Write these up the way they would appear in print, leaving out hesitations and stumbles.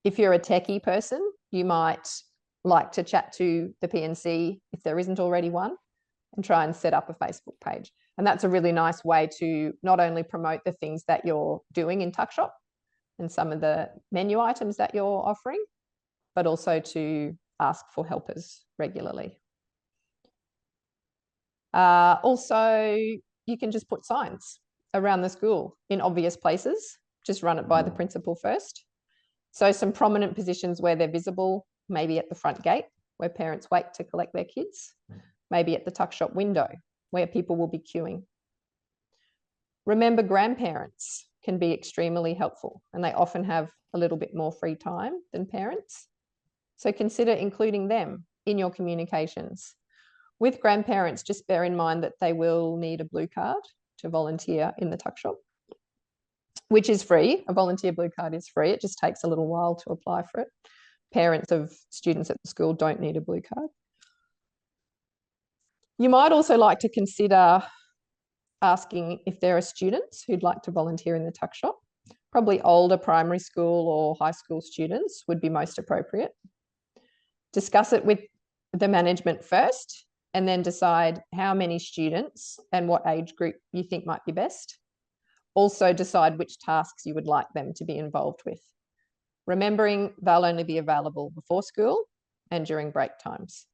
If you're a techie person, you might like to chat to the PNC if there isn't already one and try and set up a Facebook page. And that's a really nice way to not only promote the things that you're doing in Tuckshop and some of the menu items that you're offering, but also to ask for helpers regularly. Also, you can just put signs around the school in obvious places. Just run it by the principal first. So some prominent positions where they're visible, maybe at the front gate where parents wait to collect their kids, maybe at the tuck shop window where people will be queuing. Remember, grandparents can be extremely helpful and they often have a little bit more free time than parents. So consider including them in your communications. With grandparents, just bear in mind that they will need a blue card to volunteer in the tuck shop, which is free. A volunteer blue card is free. It just takes a little while to apply for it. Parents of students at the school don't need a blue card. You might also like to consider asking if there are students who'd like to volunteer in the tuck shop. Probably older primary school or high school students would be most appropriate. Discuss it with the management first and then decide how many students and what age group you think might be best. Also decide which tasks you would like them to be involved with. Remembering they'll only be available before school and during break times.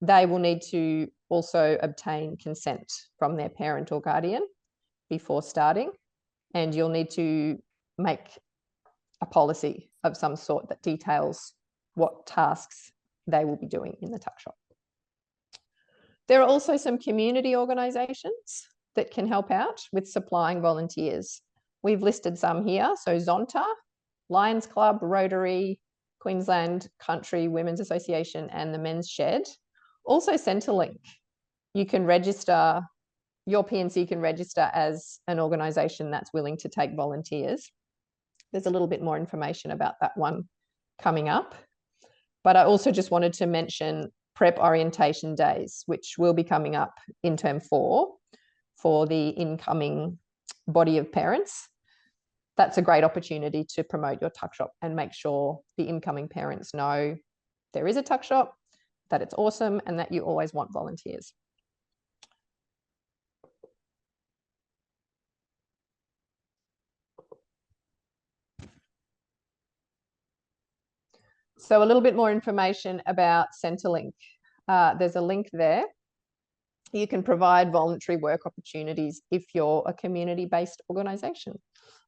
They will need to also obtain consent from their parent or guardian before starting, and you'll need to make a policy of some sort that details what tasks they will be doing in the tuck shop. There are also some community organisations that can help out with supplying volunteers. We've listed some here. So Zonta, Lions Club, Rotary, Queensland Country Women's Association, and the Men's Shed. Also Centrelink. You can register, your PNC can register as an organisation that's willing to take volunteers. There's a little bit more information about that one coming up. But I also just wanted to mention prep orientation days, which will be coming up in term 4 for the incoming body of parents. That's a great opportunity to promote your tuck shop and make sure the incoming parents know there is a tuck shop, that it's awesome, and that you always want volunteers. So a little bit more information about Centrelink. There's a link there. You can provide voluntary work opportunities if you're a community-based organisation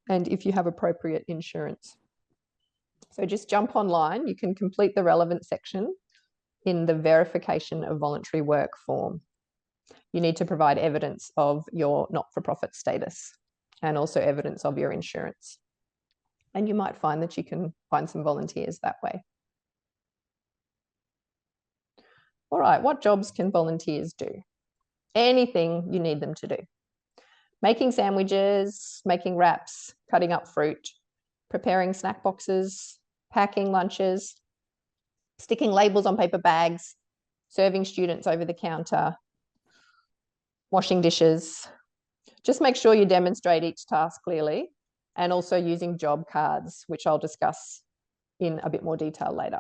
and if you have appropriate insurance. So just jump online. You can complete the relevant section in the verification of voluntary work form. You need to provide evidence of your not-for-profit status and also evidence of your insurance. And you might find that you can find some volunteers that way. All right, what jobs can volunteers do? Anything you need them to do. Making sandwiches, making wraps, cutting up fruit, preparing snack boxes, packing lunches, sticking labels on paper bags, serving students over the counter, washing dishes. Just make sure you demonstrate each task clearly, and also using job cards, which I'll discuss in a bit more detail later.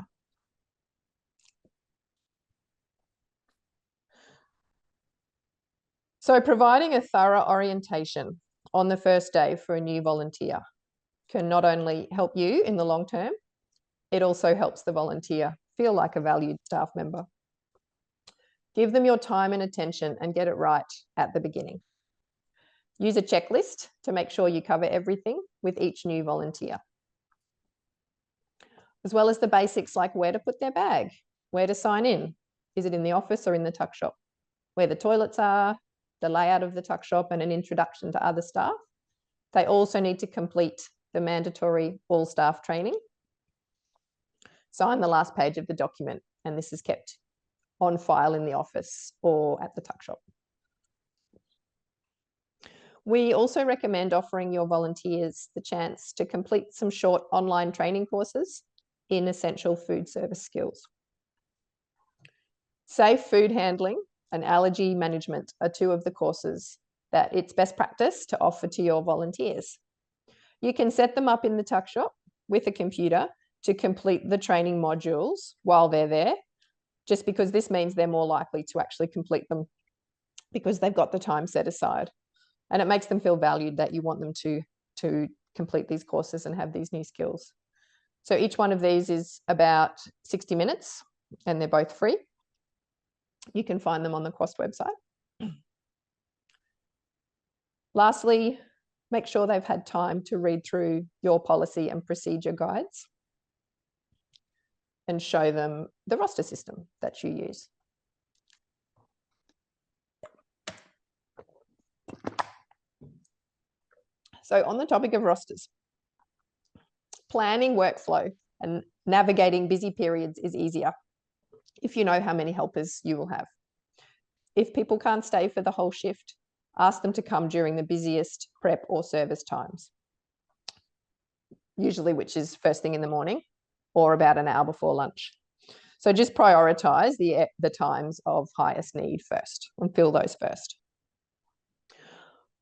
So providing a thorough orientation on the first day for a new volunteer can not only help you in the long term, it also helps the volunteer feel like a valued staff member. Give them your time and attention and get it right at the beginning. Use a checklist to make sure you cover everything with each new volunteer, as well as the basics like where to put their bag, where to sign in. Is it in the office or in the tuck shop? Where the toilets are, the layout of the tuck shop, and an introduction to other staff. They also need to complete the mandatory all staff training. Sign the last page of the document, and this is kept on file in the office or at the tuck shop. We also recommend offering your volunteers the chance to complete some short online training courses in essential food service skills. Safe food handling and allergy management are two of the courses that it's best practice to offer to your volunteers. You can set them up in the tuck shop with a computer to complete the training modules while they're there, just because this means they're more likely to actually complete them because they've got the time set aside. And it makes them feel valued that you want them to complete these courses and have these new skills. So each one of these is about 60 minutes and they're both free. You can find them on the Quast website. Lastly, make sure they've had time to read through your policy and procedure guides and show them the roster system that you use. So on the topic of rosters, planning workflow and navigating busy periods is easier if you know how many helpers you will have. If people can't stay for the whole shift, ask them to come during the busiest prep or service times, usually which is first thing in the morning or about an hour before lunch. So just prioritize the times of highest need first and fill those first.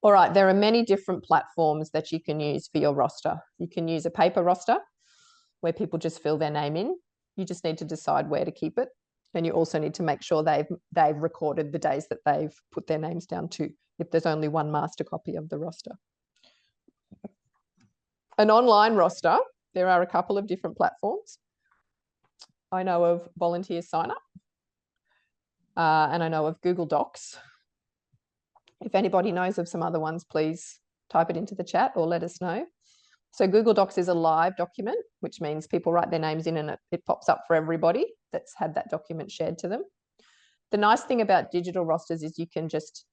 All right, there are many different platforms that you can use for your roster. You can use a paper roster where people just fill their name in. You just need to decide where to keep it. And you also need to make sure they've recorded the days that they've put their names down to, if there's only one master copy of the roster. An online roster, there are a couple of different platforms. I know of Volunteer Sign Up, and I know of Google Docs. If anybody knows of some other ones, please type it into the chat or let us know. So Google Docs is a live document, which means people write their names in and it pops up for everybody that's had that document shared to them. The nice thing about digital rosters is you can just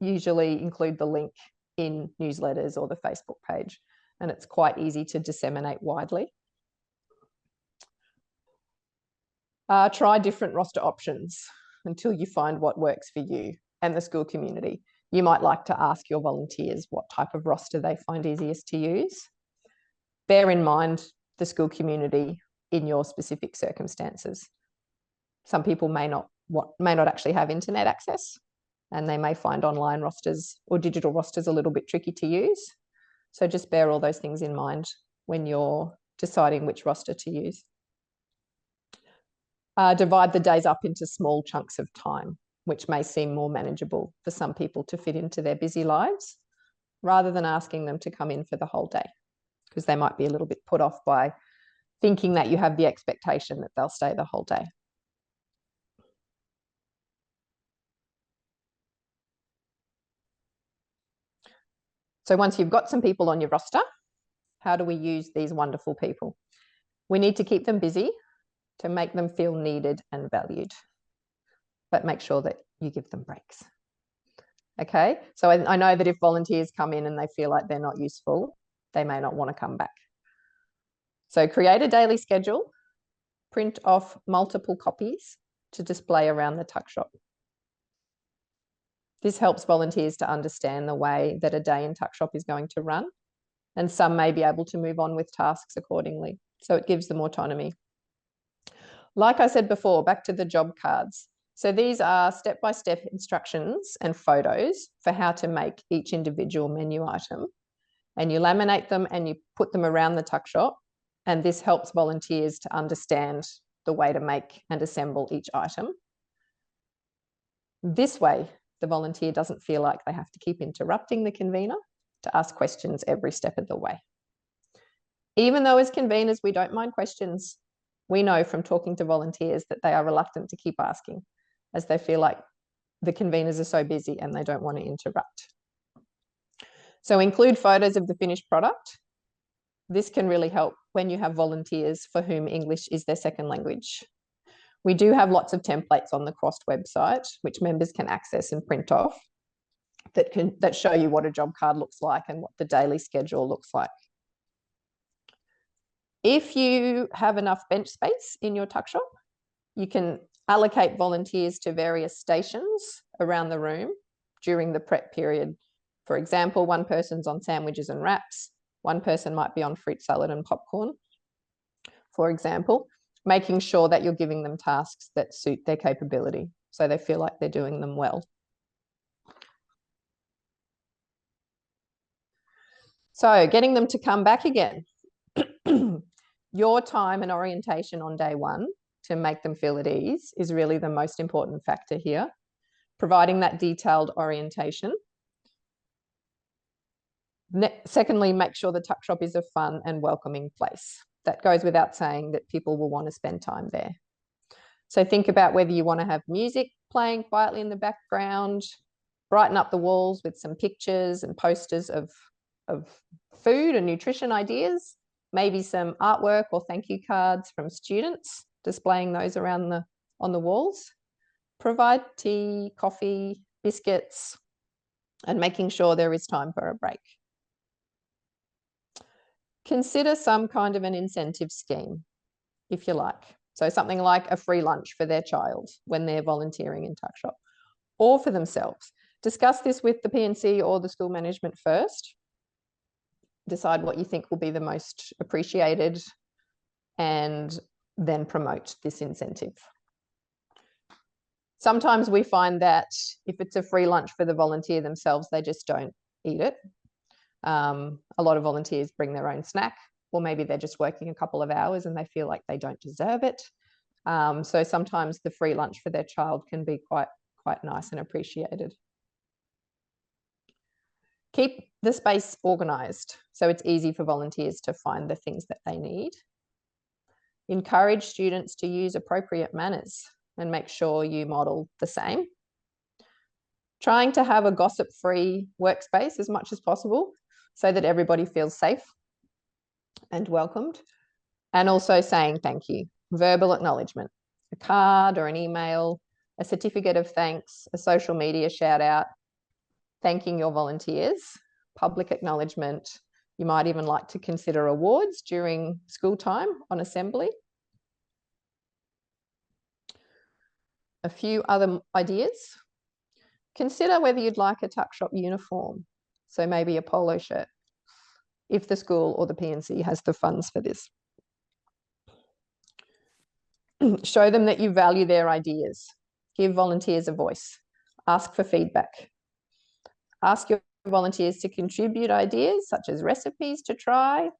usually include the link in newsletters or the Facebook page, and it's quite easy to disseminate widely. Try different roster options until you find what works for you and the school community. You might like to ask your volunteers what type of roster they find easiest to use. Bear in mind the school community in your specific circumstances. Some people may not actually have internet access, and they may find online rosters or digital rosters a little bit tricky to use. So just bear all those things in mind when you're deciding which roster to use. Divide the days up into small chunks of time, which may seem more manageable for some people to fit into their busy lives, rather than asking them to come in for the whole day, because they might be a little bit put off by thinking that you have the expectation that they'll stay the whole day. So once you've got some people on your roster, how do we use these wonderful people? We need to keep them busy to make them feel needed and valued, but make sure that you give them breaks. Okay, so I know that if volunteers come in and they feel like they're not useful, they may not want to come back. So create a daily schedule, print off multiple copies to display around the tuck shop. This helps volunteers to understand the way that a day in tuck shop is going to run, and some may be able to move on with tasks accordingly. So it gives them autonomy. Like I said before, back to the job cards. So these are step-by-step instructions and photos for how to make each individual menu item. And you laminate them and you put them around the tuck shop. And this helps volunteers to understand the way to make and assemble each item. This way, the volunteer doesn't feel like they have to keep interrupting the convener to ask questions every step of the way. Even though as conveners, we don't mind questions, we know from talking to volunteers that they are reluctant to keep asking, as they feel like the conveners are so busy and they don't want to interrupt. So include photos of the finished product. This can really help when you have volunteers for whom English is their second language. We do have lots of templates on the Quast website, which members can access and print off, that show you what a job card looks like and what the daily schedule looks like. If you have enough bench space in your tuck shop, you can allocate volunteers to various stations around the room during the prep period. For example, one person's on sandwiches and wraps, one person might be on fruit salad and popcorn, for example, making sure that you're giving them tasks that suit their capability so they feel like they're doing them well. So getting them to come back again. Your time and orientation on day one to make them feel at ease is really the most important factor here. Providing that detailed orientation. Secondly, make sure the tuck shop is a fun and welcoming place. That goes without saying that people will want to spend time there. So think about whether you want to have music playing quietly in the background, brighten up the walls with some pictures and posters of food and nutrition ideas, maybe some artwork or thank you cards from students, displaying those around on the walls. Provide tea, coffee, biscuits, and making sure there is time for a break. Consider some kind of an incentive scheme, if you like. So something like a free lunch for their child when they're volunteering in Tuckshop, or for themselves. Discuss this with the P&C or the school management first. Decide what you think will be the most appreciated and then promote this incentive. Sometimes we find that if it's a free lunch for the volunteer themselves, they just don't eat it. A lot of volunteers bring their own snack, or maybe they're just working a couple of hours and they feel like they don't deserve it. So sometimes the free lunch for their child can be quite nice and appreciated. Keep the space organised so it's easy for volunteers to find the things that they need. Encourage students to use appropriate manners and make sure you model the same. Trying to have a gossip-free workspace as much as possible so that everybody feels safe and welcomed. And also saying thank you, verbal acknowledgement, a card or an email, a certificate of thanks, a social media shout out, thanking your volunteers, public acknowledgement. You might even like to consider awards during school time on assembly. A few other ideas. Consider whether you'd like a tuck shop uniform. So maybe a polo shirt, if the school or the P&C has the funds for this. Show them that you value their ideas. Give volunteers a voice. Ask for feedback. Ask your volunteers to contribute ideas such as recipes to try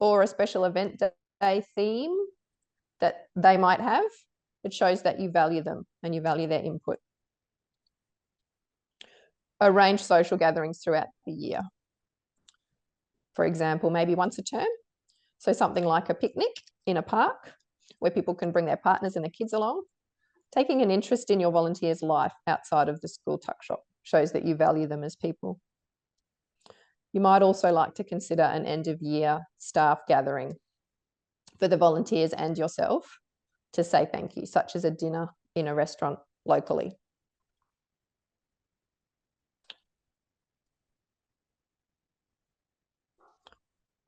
or a special event day theme that they might have. It shows that you value them and you value their input. Arrange social gatherings throughout the year. For example, maybe once a term. So something like a picnic in a park where people can bring their partners and their kids along. Taking an interest in your volunteers' life outside of the school tuck shop shows that you value them as people. You might also like to consider an end of year staff gathering for the volunteers and yourself to say thank you, such as a dinner in a restaurant locally.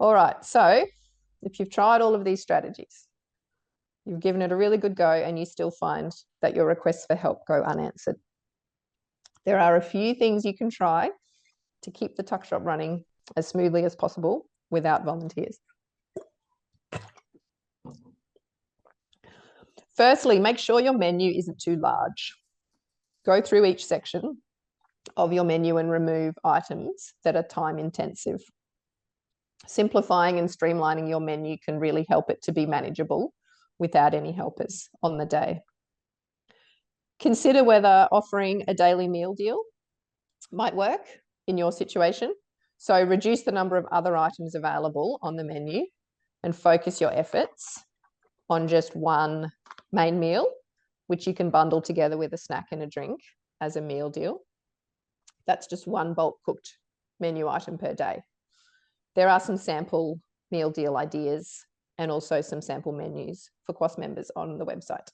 All right, so if you've tried all of these strategies, you've given it a really good go and you still find that your requests for help go unanswered, there are a few things you can try to keep the tuck shop running as smoothly as possible without volunteers. Firstly, make sure your menu isn't too large. Go through each section of your menu and remove items that are time intensive. Simplifying and streamlining your menu can really help it to be manageable without any helpers on the day. Consider whether offering a daily meal deal might work in your situation. So reduce the number of other items available on the menu and focus your efforts on just one main meal, which you can bundle together with a snack and a drink as a meal deal. That's just one bulk cooked menu item per day. There are some sample meal deal ideas and also some sample menus for QUAS members on the website.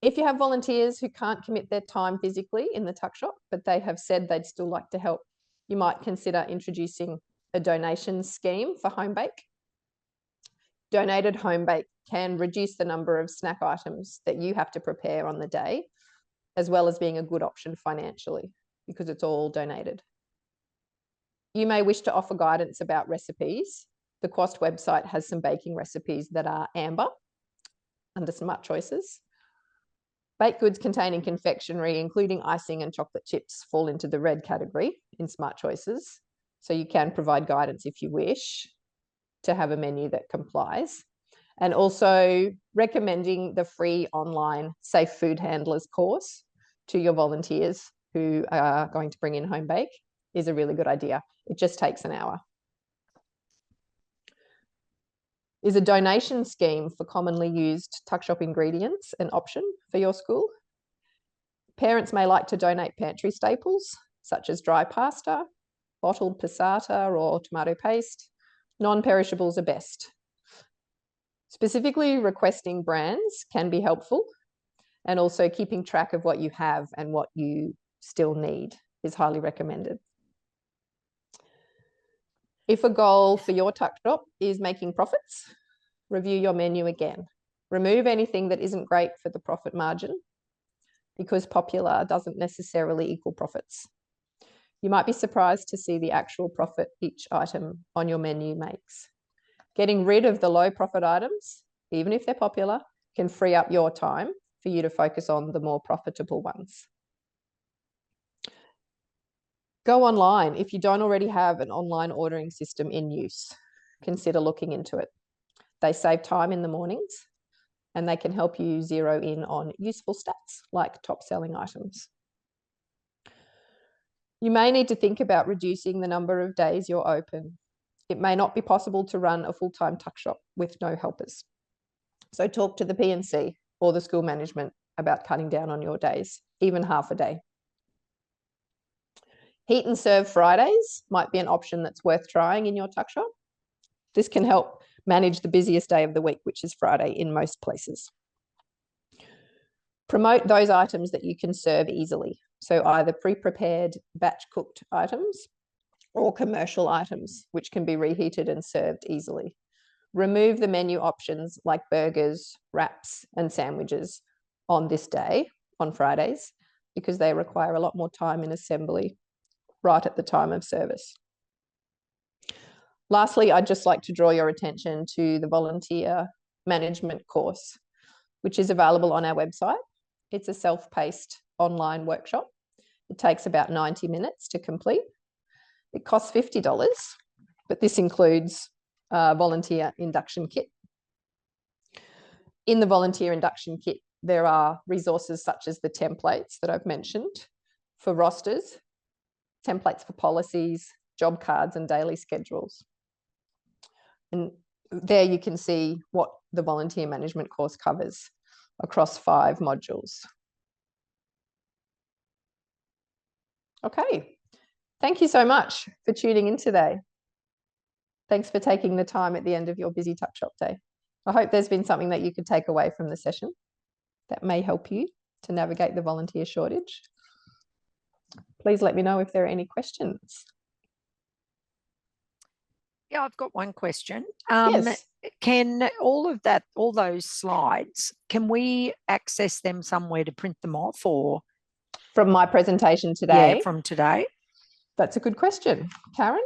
If you have volunteers who can't commit their time physically in the tuck shop, but they have said they'd still like to help, you might consider introducing a donation scheme for home bake. Donated home bake can reduce the number of snack items that you have to prepare on the day, as well as being a good option financially because it's all donated. You may wish to offer guidance about recipes. The QUAS website has some baking recipes that are amber under Smart Choices. Baked goods containing confectionery, including icing and chocolate chips, fall into the red category in Smart Choices. So you can provide guidance if you wish to have a menu that complies. And also recommending the free online Safe Food Handlers course to your volunteers who are going to bring in home bake is a really good idea. It just takes an hour. Is a donation scheme for commonly used tuckshop ingredients an option for your school? Parents may like to donate pantry staples, such as dry pasta, bottled passata or tomato paste. Non-perishables are best. Specifically requesting brands can be helpful, and also keeping track of what you have and what you still need is highly recommended. If a goal for your tuck shop is making profits, review your menu again. Remove anything that isn't great for the profit margin, because popular doesn't necessarily equal profits. You might be surprised to see the actual profit each item on your menu makes. Getting rid of the low profit items, even if they're popular, can free up your time for you to focus on the more profitable ones. Go online. If you don't already have an online ordering system in use, consider looking into it. They save time in the mornings, and they can help you zero in on useful stats like top selling items. You may need to think about reducing the number of days you're open. It may not be possible to run a full-time tuck shop with no helpers. So talk to the P&C or the school management about cutting down on your days, even half a day. Heat and serve Fridays might be an option that's worth trying in your tuck shop. This can help manage the busiest day of the week, which is Friday in most places. Promote those items that you can serve easily. So either pre-prepared batch cooked items or commercial items, which can be reheated and served easily. Remove the menu options like burgers, wraps, and sandwiches on this day, on Fridays, because they require a lot more time in assembly right at the time of service. Lastly, I'd just like to draw your attention to the volunteer management course, which is available on our website. It's a self-paced online workshop. It takes about 90 minutes to complete. It costs $50, but this includes a volunteer induction kit. In the volunteer induction kit, there are resources such as the templates that I've mentioned for rosters, templates for policies, job cards, and daily schedules. And there you can see what the volunteer management course covers across 5 modules. Okay, thank you so much for tuning in today. Thanks for taking the time at the end of your busy tuck shop day. I hope there's been something that you could take away from the session that may help you to navigate the volunteer shortage. Please let me know if there are any questions. Yeah, I've got one question. Yes. Can all those slides, can we access them somewhere to print them off, or? From my presentation today? Yeah, from today. That's a good question. Karen?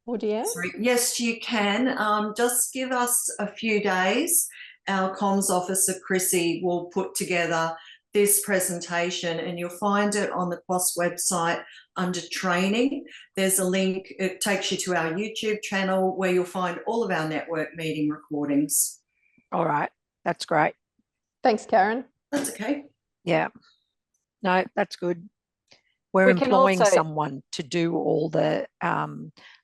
Or Deanne? Sorry. Yes, you can. Just give us a few days. Our comms officer, Chrissy, will put together this presentation, and you'll find it on the QUAS website under training. There's a link. It takes you to our YouTube channel where you'll find all of our network meeting recordings. All right. That's great. Thanks, Karen. That's okay. Yeah. No, that's good. We're employing someone to do all the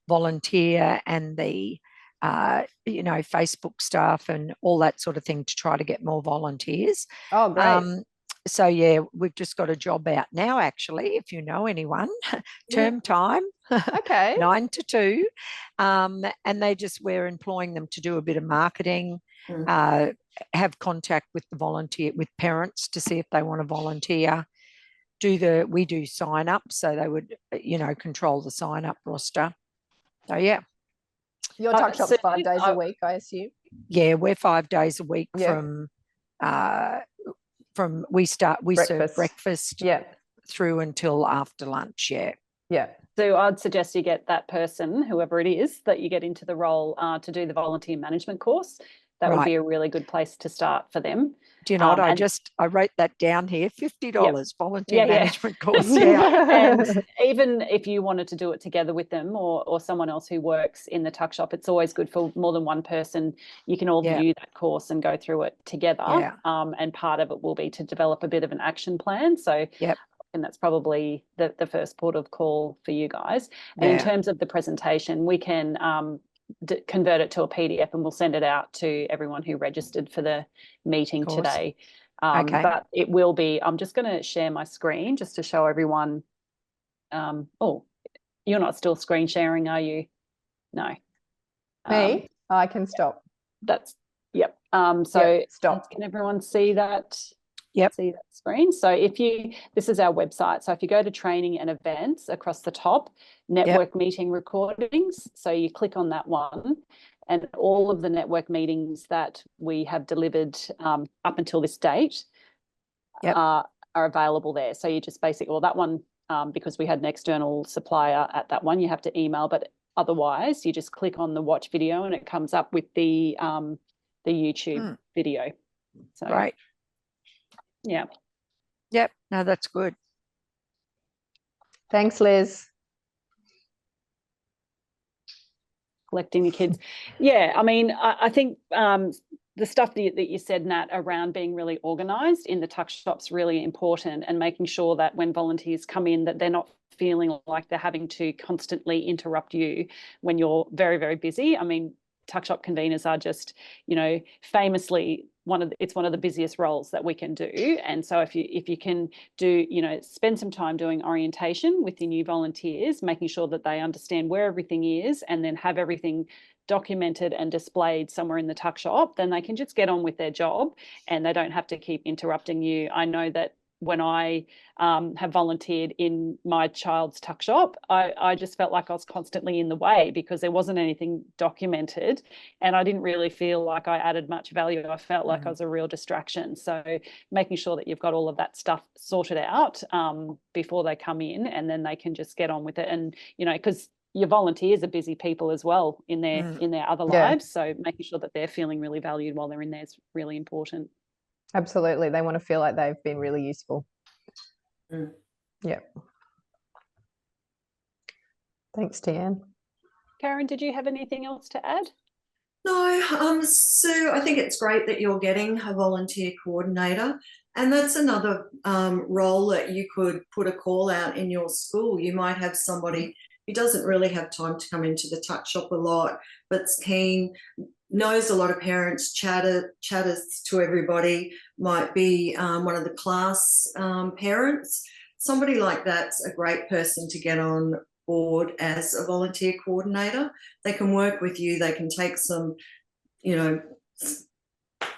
volunteer and the Facebook stuff and all that sort of thing to try to get more volunteers. Oh, great. So yeah, we've just got a job out now, actually, if you know anyone. Term time. Okay. 9 to 2. And we're employing them to do a bit of marketing, have contact with with parents to see if they want to volunteer. We do sign up, so they would, control the sign up roster. So yeah. Your tuck shop's 5 days a week, I assume? Yeah, we're 5 days a week we serve breakfast through until after lunch. Yeah. So I'd suggest you get that person, whoever it is, that you get into the role to do the volunteer management course. that would Right. be a really good place to start for them. Do you know what? And- I wrote that down here, $50 volunteer Yeah, yeah. management course. Yeah. And even if you wanted to do it together with them or someone else who works in the tuck shop, it's always good for more than one person. You can all Yeah. view that course and go through it together. Yeah. And part of it will be to develop a bit of an action plan. So Yep. and that's probably the first port of call for you guys. And in Yeah. terms of the presentation, we can convert it to a PDF and we'll send it out to everyone who registered for the meeting Course. today. Okay. But it will be, I'm just going to share my screen just to show everyone. Oh, you're not still screen sharing, are you? No. Me? I can stop. That's, yep. So Yep, stop. can everyone see that? Yep. See that screen. So this is our website. So if you go to training and events across the top, network meeting recordings. So you click on that one and all of the network meetings that we have delivered up until this date are available there. So you just basically, well, that one, because we had an external supplier at that one, you have to email, but otherwise you just click on the watch video and it comes up with the YouTube video. So Right. yeah. Yep. No, that's good. Thanks, Liz. Collecting the kids. Yeah, I mean, I think the stuff that you said, Nat, around being really organised in the tuck shop's really important, and making sure that when volunteers come in that they're not feeling like they're having to constantly interrupt you when you're very, very busy. I mean, tuck shop conveners are just, famously it's one of the busiest roles that we can do. And so if you can do, spend some time doing orientation with your new volunteers, making sure that they understand where everything is, and then have everything documented and displayed somewhere in the tuck shop, then they can just get on with their job and they don't have to keep interrupting you. I know that when I have volunteered in my child's tuck shop, I just felt like I was constantly in the way because there wasn't anything documented and I didn't really feel like I added much value. I felt like I was a real distraction. So making sure that you've got all of that stuff sorted out before they come in, and then they can just get on with it. And, because your volunteers are busy people as well in their other lives. So making sure that they're feeling really valued while they're in there is really important. Absolutely. They want to feel like they've been really useful. Yeah. Thanks, Deanne. Karen, did you have anything else to add? No, Sue, I think it's great that you're getting a volunteer coordinator, and that's another role that you could put a call out in your school. You might have somebody who doesn't really have time to come into the tuck shop a lot, but's keen, knows a lot of parents, chatters to everybody, might be one of the class parents. Somebody like that's a great person to get on board as a volunteer coordinator. They can work with you. They can take some,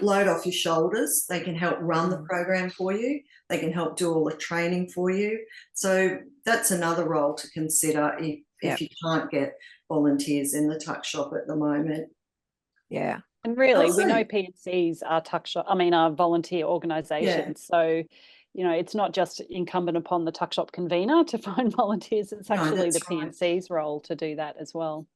load off your shoulders. They can help run the program for you. They can help do all the training for you. So that's another role to consider if you can't get volunteers in the tuck shop at the moment. Yeah. And really, we know PNCs are volunteer organisations. So, it's not just incumbent upon the tuck shop convener to find volunteers. It's actually the PNC's role to do that as well.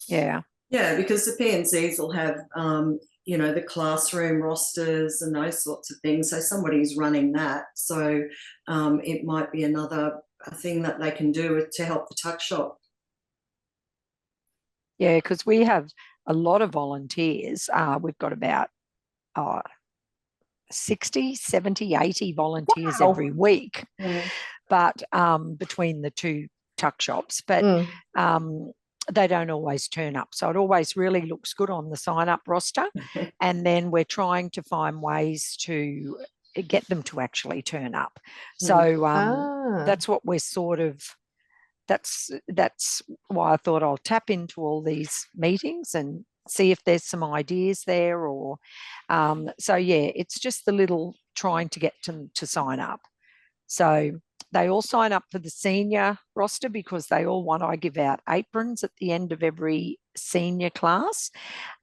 Yeah. Yeah, because the PNCs will have, the classroom rosters and those sorts of things. So somebody's running that. So it might be another thing that they can do to help the tuck shop. Yeah, because we have a lot of volunteers. We've got about 60, 70, 80 volunteers every week, but between the two tuck shops, but they don't always turn up. So it always really looks good on the sign-up roster. And then we're trying to find ways to get them to actually turn up. So that's what we're sort of, that's why I thought I'll tap into all these meetings and see if there's some ideas there, or it's just the little trying to get them to sign up. So they all sign up for the senior roster because they all want, I give out aprons at the end of every senior class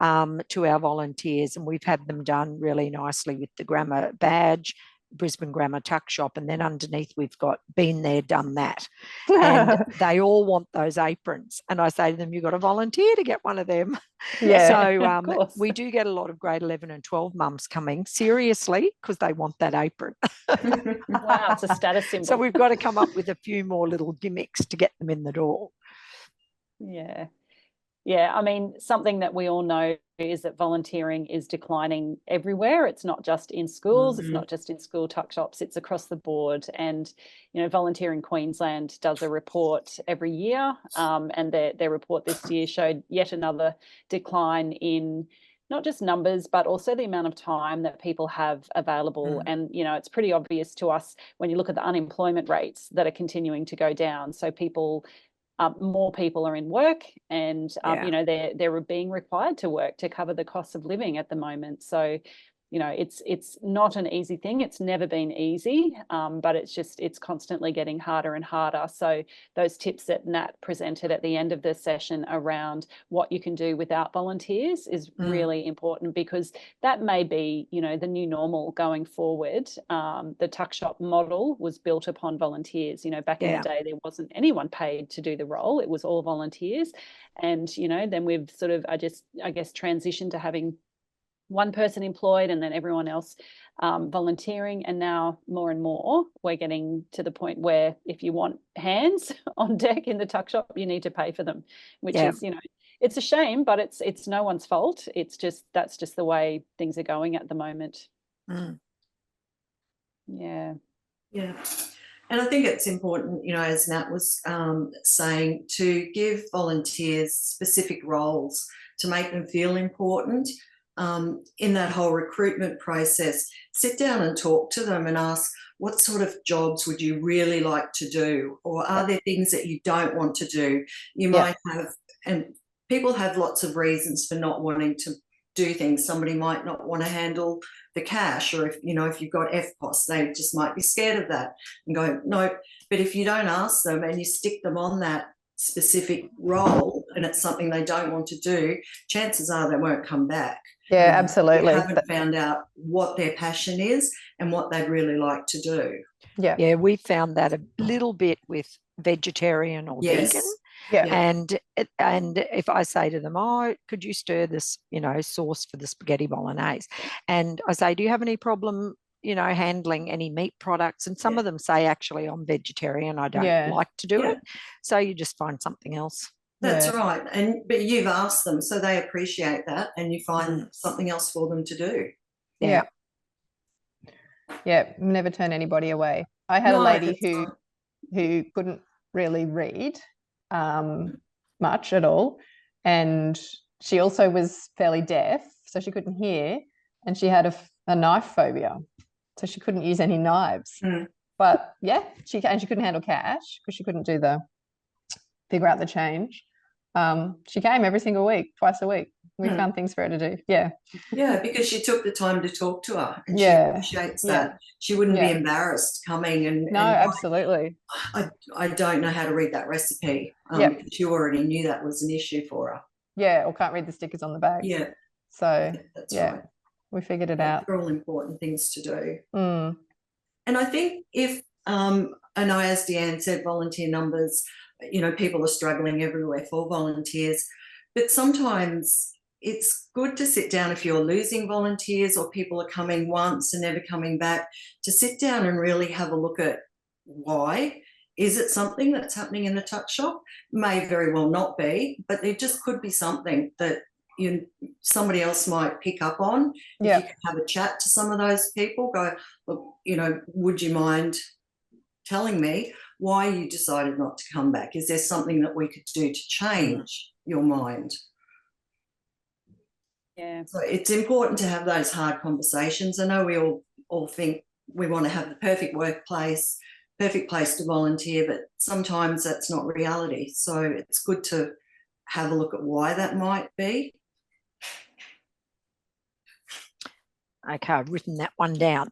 to our volunteers, and we've had them done really nicely with the grammar badge, Brisbane Grammar Tuck Shop, and then underneath we've got been there, done that. And they all want those aprons. And I say to them, you've got to volunteer to get one of them. Yeah. So we do get a lot of grade 11 and 12 mums coming seriously because they want that apron. Wow, it's a status symbol. So we've got to come up with a few more little gimmicks to get them in the door. Yeah. Yeah, I mean, something that we all know is that volunteering is declining everywhere. It's not just in schools, it's not just in school tuck shops, it's across the board. And, you know, Volunteering Queensland does a report every year, and their report this year showed yet another decline in not just numbers, but also the amount of time that people have available. And, you know, it's pretty obvious to us when you look at the unemployment rates that are continuing to go down. So more people are in work, and you know, they're being required to work to cover the cost of living at the moment. So, you know, it's not an easy thing. It's never been easy, but it's constantly getting harder and harder. So those tips that Nat presented at the end of the session around what you can do without volunteers is really important, because that may be, you know, the new normal going forward. The tuck shop model was built upon volunteers. You know, back in the day, there wasn't anyone paid to do the role. It was all volunteers. And, you know, then we've sort of, I guess, transitioned to having one person employed and then everyone else volunteering. And now more and more we're getting to the point where if you want hands on deck in the tuck shop, you need to pay for them, which is, you know, it's a shame, but it's no one's fault. It's just, that's just the way things are going at the moment. Yeah. And I think it's important, you know, as Nat was saying, to give volunteers specific roles to make them feel important. In that whole recruitment process, sit down and talk to them and ask, what sort of jobs would you really like to do? Or are there things that you don't want to do? You might have, and people have lots of reasons for not wanting to do things. Somebody might not want to handle the cash, or if, you know, if you've got FPOS, they just might be scared of that and go, no. But if you don't ask them and you stick them on that specific role and it's something they don't want to do, chances are they won't come back. Yeah, absolutely. They haven't found out what their passion is and what they'd really like to do. Yeah, we found that a little bit with vegetarian or vegan. And if I say to them, oh, could you stir this, you know, sauce for the spaghetti bolognese? And I say, do you have any problem, you know, handling any meat products? And some of them say, actually, I'm vegetarian, I don't like to do it. So you just find something else. That's right. But you've asked them, so they appreciate that, and you find something else for them to do. Never turn anybody away. I had a lady who couldn't really read much at all, and she also was fairly deaf, so she couldn't hear, and she had a knife phobia, so she couldn't use any knives. But she couldn't handle cash because she couldn't figure out the change. She came every single week, twice a week. We found things for her to do. Because she took the time to talk to her, and she appreciates that. She wouldn't be embarrassed coming and absolutely. I don't know how to read that recipe. Because you already knew that was an issue for her. Or can't read the stickers on the bag. So that's right. We figured it out. They're all important things to do. And I think if I know, as Deanne said, volunteer numbers, you know, people are struggling everywhere for volunteers, but sometimes it's good to sit down if you're losing volunteers or people are coming once and never coming back, to sit down and really have a look at why. Is it something that's happening in the tuck shop? May very well not be, but there just could be something that somebody else might pick up on. If you can have a chat to some of those people, go, look, you know, would you mind telling me why you decided not to come back? Is there something that we could do to change your mind? So it's important to have those hard conversations. I know we all think we want to have the perfect workplace, perfect place to volunteer, but sometimes that's not reality. So it's good to have a look at why that might be. Okay, I've written that one down.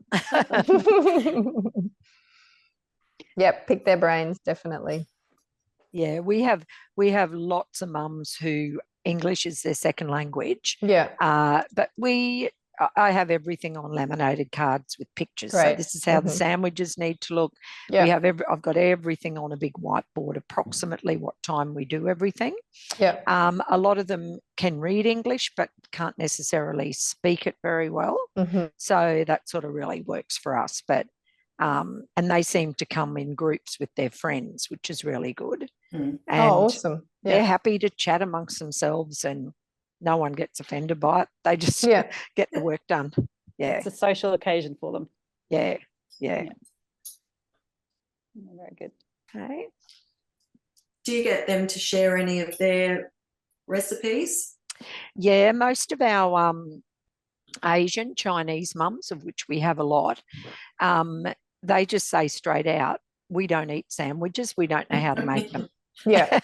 Pick their brains, definitely. Yeah, we have lots of mums who English is their second language. But we I have everything on laminated cards with pictures. So Great. this is how the sandwiches need to look. Yeah. We have I've got everything on a big whiteboard, approximately what time we do everything. Yeah. A lot of them can read English, but can't necessarily speak it very well. So that sort of really works for us. But and they seem to come in groups with their friends, which is really good. And awesome. Yeah. they're happy to chat amongst themselves, and no one gets offended by it. They just get the work done. Yeah. It's a social occasion for them. Yeah. Very good. Okay. Do you get them to share any of their recipes? Yeah, most of our Asian, Chinese mums, of which we have a lot, they just say straight out, we don't eat sandwiches. We don't know how to make them. Yeah.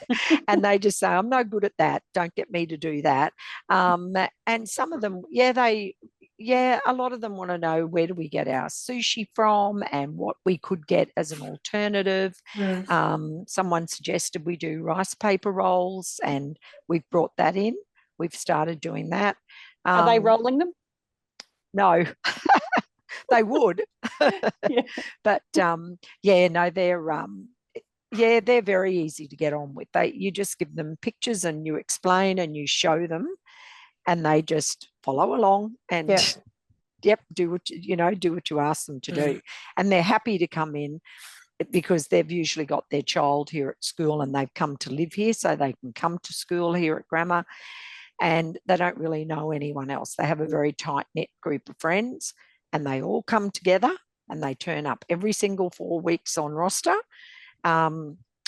And they just say, I'm no good at that. Don't get me to do that. And some of them, a lot of them want to know, where do we get our sushi from and what we could get as an alternative. Someone suggested we do rice paper rolls, and we've brought that in. We've started doing that. Are they rolling them? No. They would. But no, they're very easy to get on with. You just give them pictures and you explain and you show them, and they just follow along and do what you ask them to do. And they're happy to come in because they've usually got their child here at school and they've come to live here, so they can come to school here at Grammar, and they don't really know anyone else. They have a very tight-knit group of friends, and they all come together and they turn up every single 4 weeks on roster.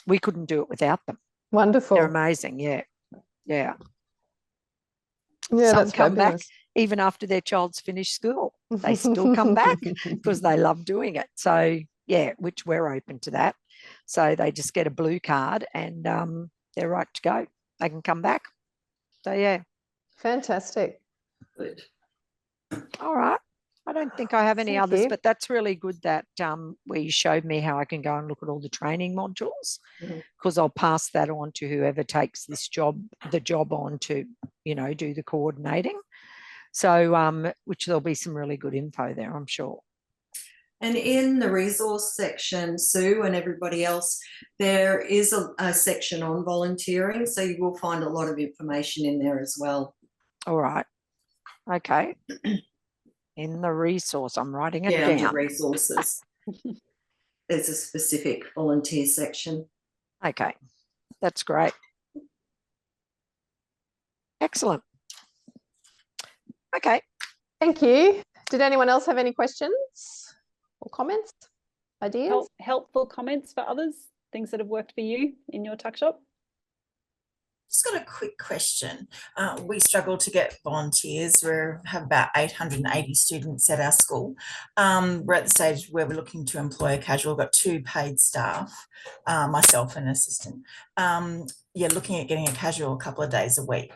We couldn't do it without them. Wonderful. They're amazing. Yeah. Some that's come back fabulous. even after their child's finished school. They still come back because they love doing it. So which we're open to that. So they just get a blue card and they're right to go. They can come back. So Fantastic. Good. All right. I don't think I have any Thank others, you. but that's really good that where you showed me how I can go and look at all the training modules, because I'll pass that on to whoever takes the job on to, do the coordinating. So, which there'll be some really good info there, I'm sure. And in the resource section, Sue and everybody else, there is a section on volunteering. So you will find a lot of information in there as well. All right. Okay. In the resource, I'm writing it down. Under resources. There's a specific volunteer section. Okay. That's great. Excellent. Okay. Thank you. Did anyone else have any questions or comments, ideas? Helpful comments for others, things that have worked for you in your tuck shop? Just got a quick question. We struggle to get volunteers. We have about 880 students at our school. We're at the stage where we're looking to employ a casual. We've got 2 paid staff, myself and an assistant. Looking at getting a casual a couple of days a week.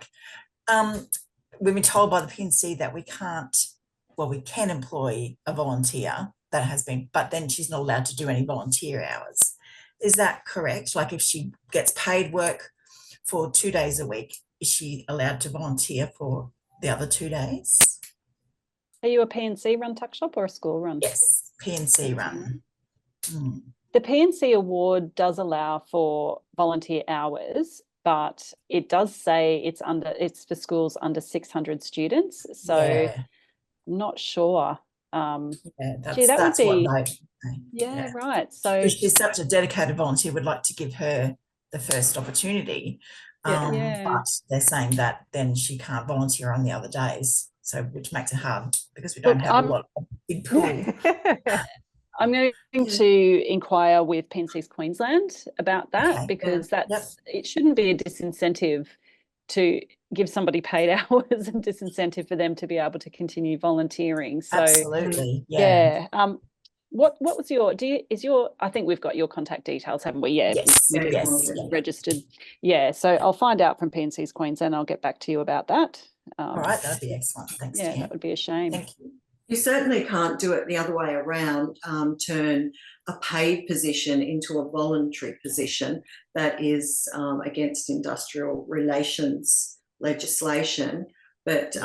We've been told by the PNC that we can employ a volunteer that has been, but then she's not allowed to do any volunteer hours. Is that correct? Like if she gets paid work for 2 days a week, is she allowed to volunteer for the other 2 days? Are you a PNC run tuck shop or a school run? Yes, PNC run. The PNC award does allow for volunteer hours, but it does say it's for schools under 600 students. So I'm not sure. That's would be what right. So she's such a dedicated volunteer, would like to give her the first opportunity, but they're saying that then she can't volunteer on the other days, so which makes it hard because we don't have a lot of big pool. I'm going to inquire with PNC's Queensland about that, because it shouldn't be a disincentive to give somebody paid hours and disincentive for them to be able to continue volunteering. So absolutely, What was your, I think we've got your contact details, haven't we? Yes. Registered. So I'll find out from PNC's Queensland. I'll get back to you about that. All right, that'd be excellent. Thanks. That would be a shame. Thank you. You certainly can't do it the other way around, turn a paid position into a voluntary position. That is against industrial relations legislation. But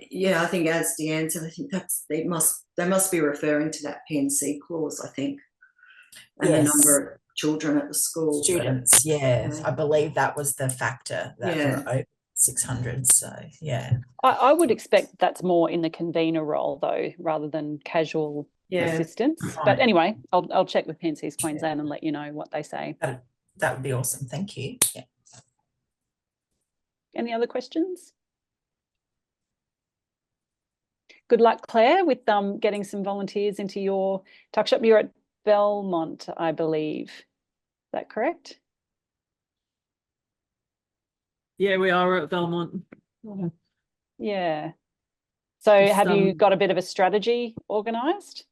Yeah, I think as Deanne said, I think they must be referring to that P&C clause, I think, and the Yes. number of children at the school. Students, yes. Yeah. I believe that was the factor that Yeah. there were over 600. So yeah. I would expect that's more in the convener role though, rather than casual assistance. Fine. But anyway, I'll check with P&Cs Queensland and let you know what they say. That would be awesome. Thank you. Yeah. Any other questions? Good luck, Claire, with getting some volunteers into your tuck shop. You're at Belmont, I believe. Is that correct? Yeah, we are at Belmont. Yeah. So Just, have you got a bit of a strategy organised?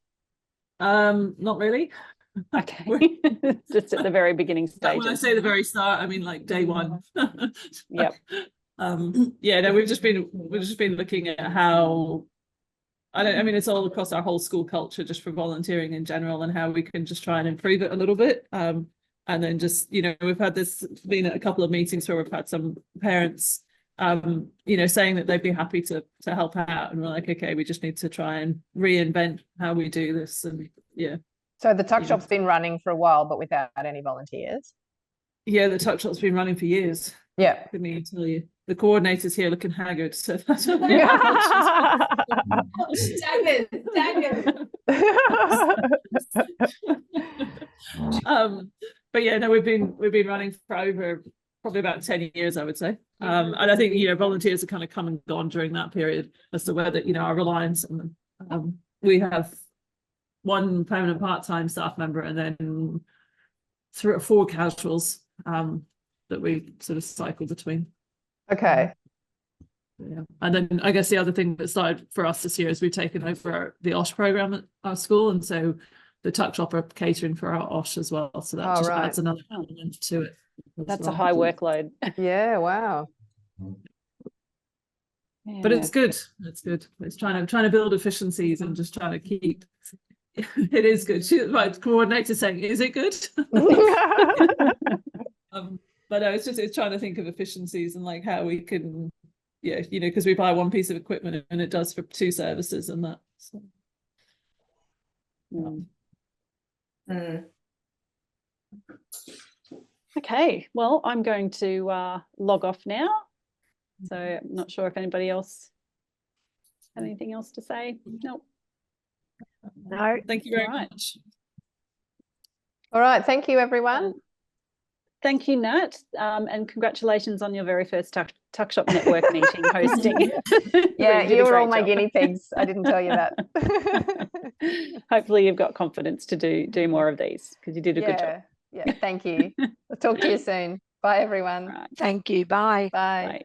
Not really. Okay. Just at the very beginning stages. When I say the very start, I mean like day one. Yep. Yeah, no, we've just been looking at how I mean it's all across our whole school culture just for volunteering in general and how we can just try and improve it a little bit. And then just, you know, we've had been at a couple of meetings where we've had some parents you know, saying that they'd be happy to help out, and we're like, okay, we just need to try and reinvent how we do this. And yeah. So the tuck shop's been running for a while, but without any volunteers. Yeah, the tuck shop's been running for years. Yeah. Let me tell you, the coordinator's here looking haggard. So that's but yeah, no, we've been running for over probably about 10 years, I would say. And I think, you know, volunteers have kind of come and gone during that period as to whether, you know, our reliance on them. We have one permanent part-time staff member and then 3 or 4 casuals that we sort of cycle between. Okay. Yeah. And then I guess the other thing that started for us this year is we've taken over the OSH program at our school, and so the tuck shop are catering for our OSH as well. So that just adds another element to it. That's a high workload. Yeah, wow. Yeah. But it's good. It's good. It's trying to build efficiencies and just trying to keep. It is good. Right, coordinator saying, "Is it good?" But no, it's trying to think of efficiencies and like how we can, yeah, you know, because we buy one piece of equipment and it does for 2 services and that. So. Okay, well, I'm going to log off now. So I'm not sure if anybody else had anything else to say. Nope. No. Thank you very much. All right, thank you, everyone. Thank you, Nat, and congratulations on your very first Tuck Shop Network meeting hosting. Yeah, you you were all my job. guinea pigs. I didn't tell you that. Hopefully you've got confidence to do more of these because you did a good job. Yeah, thank you. I'll talk to you soon. Bye, everyone. Right. Thank you. Bye. Bye. Bye.